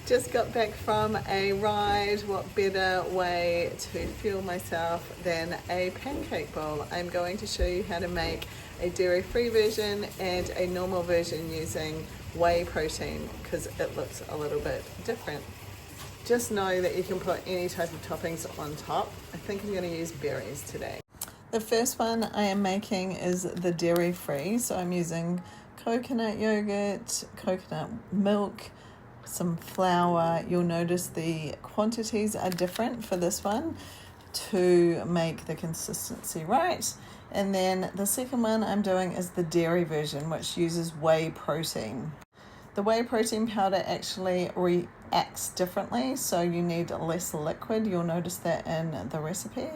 Just got back from a ride. What better way to fuel myself than a pancake bowl? I'm going to show you how to make a dairy-free version and a normal version using whey protein because it looks a little bit different. Just know that you can put any type of toppings on top. I think I'm going to use berries today. The first one I am making is the dairy-free, so I'm using coconut yogurt, coconut milk, some flour. You'll notice the quantities are different for this one to make the consistency right. And then the second one I'm doing is the dairy version, which uses whey protein. The whey protein powder actually reacts differently, so you need less liquid. You'll notice that in the recipe.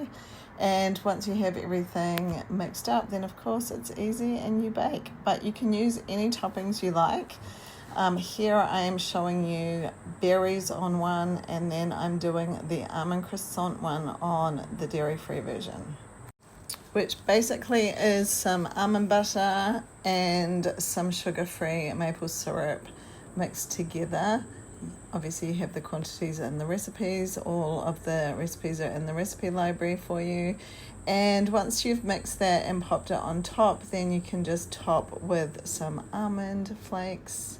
And once you have everything mixed up, then of course it's easy and you bake. But you can use any toppings you like. Here I am showing you berries on one, and then I'm doing the almond croissant one on the dairy-free version, which basically is some almond butter and some sugar-free maple syrup mixed together. Obviously you have the quantities in the recipes. All of the recipes are in the recipe library for you. And once you've mixed that and popped it on top, then you can just top with some almond flakes.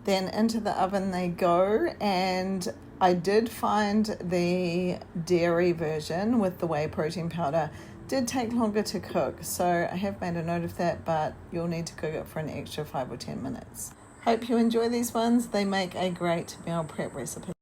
Then into the oven they go, and I did find the dairy version with the whey protein powder did take longer to cook, so I have made a note of that, but you'll need to cook it for an extra 5 or 10 minutes. Hope you enjoy these ones. They make a great meal prep recipe.